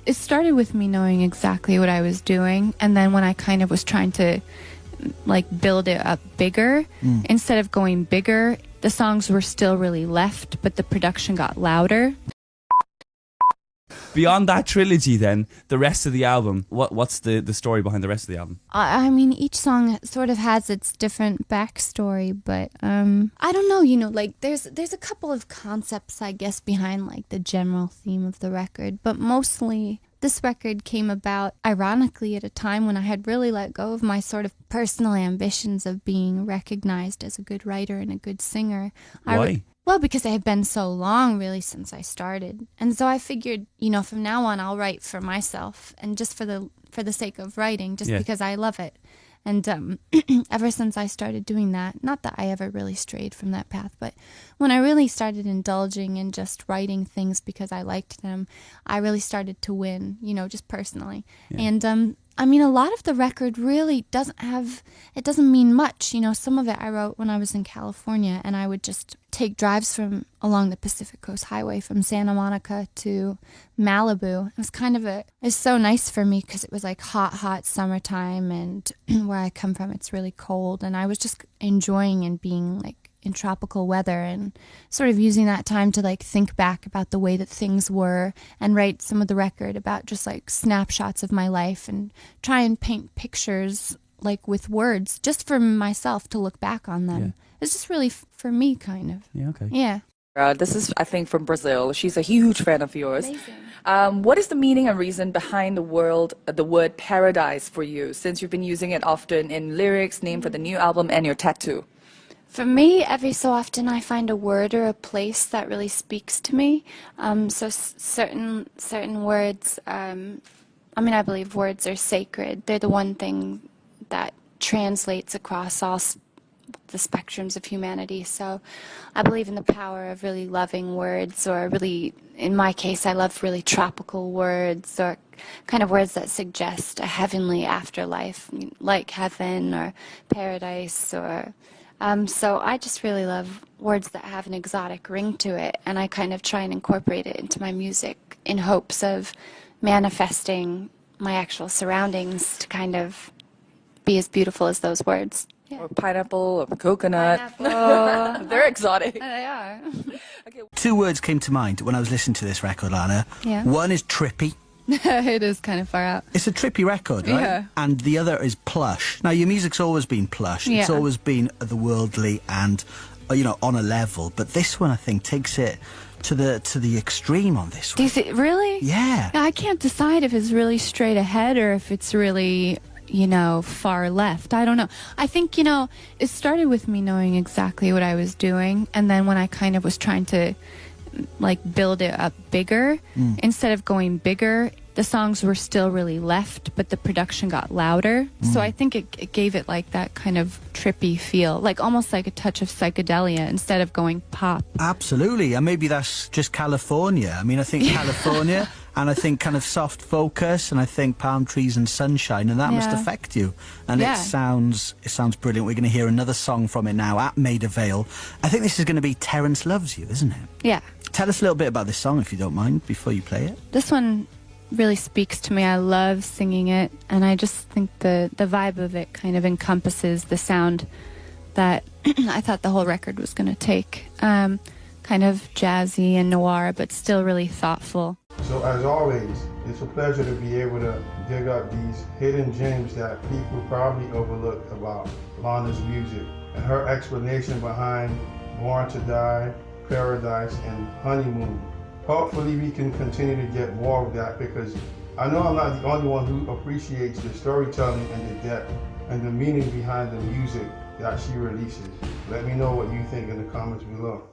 it started with me knowing exactly what I was doing, and then when I kind of was trying to like build it up bigger, instead of going bigger, the songs were still really left, but the production got louder. Beyond that trilogy, then, the rest of the album, what's the story behind the rest of the album? I mean, each song sort of has its different backstory, but I don't know, you know, like there's a couple of concepts, I guess, behind like the general theme of the record, but mostly this record came about ironically at a time when I had really let go of my sort of personal ambitions of being recognized as a good writer and a good singer. Why? Well, because it had been so long, really, since I started. And so I figured, you know, from now on, I'll write for myself and just for the sake of writing, just because I love it. And ever since I started doing that, not that I ever really strayed from that path, but when I really started indulging in just writing things because I liked them, I really started to win, you know, just personally. Yeah. And I mean, a lot of the record really doesn't mean much. You know, some of it I wrote when I was in California, and I would just take drives along the Pacific Coast Highway from Santa Monica to Malibu. It was so nice for me because it was like hot summertime, and where I come from, it's really cold, and I was just enjoying and being like in tropical weather and sort of using that time to like think back about the way that things were and write some of the record about just like snapshots of my life and try and paint pictures like with words just for myself to look back on them. It's just really for me, kind of. Yeah, okay. Yeah. This is, I think, from Brazil. She's a huge fan of yours. Amazing. What is the meaning and reason behind the word paradise for you, since you've been using it often in lyrics, name for the new album, and your tattoo? For me, every so often I find a word or a place that really speaks to me. So certain words, I mean, I believe words are sacred. They're the one thing that translates across all the spectrums of humanity. So I believe in the power of really loving words, or really, in my case, I love really tropical words, or kind of words that suggest a heavenly afterlife, like heaven or paradise, or so I just really love words that have an exotic ring to it, and I kind of try and incorporate it into my music in hopes of manifesting my actual surroundings to kind of be as beautiful as those words. Yeah. Or pineapple, or coconut. Pineapple. They're exotic. They are. Okay. Two words came to mind when I was listening to this record, Lana. Yeah. One is trippy. It is kind of far out. It's a trippy record, right? Yeah. And the other is plush. Now, your music's always been plush. Yeah. It's always been the worldly and, you know, on a level. But this one, I think, takes it to the extreme on this one. Is it really? Yeah. I can't decide if it's really straight ahead or if it's really, you know, far left. I don't know. I think, you know, it started with me knowing exactly what I was doing, and then when I kind of was trying to like build it up bigger, instead of going bigger, the songs were still really left, but the production got louder. So I think it gave it like that kind of trippy feel, like almost like a touch of psychedelia instead of going pop. Absolutely. And maybe that's just California. I mean, I think California, and I think kind of soft focus, and I think palm trees and sunshine, and that must affect you. And it sounds brilliant. We're going to hear another song from it now at Maida Vale. I think this is going to be Terence Loves You, isn't it? Yeah. Tell us a little bit about this song, if you don't mind, before you play it. This one really speaks to me. I love singing it, and I just think the vibe of it kind of encompasses the sound that I thought the whole record was going to take. Kind of jazzy and noir, but still really thoughtful. So as always, it's a pleasure to be able to dig up these hidden gems that people probably overlook about Lana's music, and her explanation behind Born to Die, Paradise, and Honeymoon. Hopefully we can continue to get more of that, because I know I'm not the only one who appreciates the storytelling and the depth and the meaning behind the music that she releases. Let me know what you think in the comments below.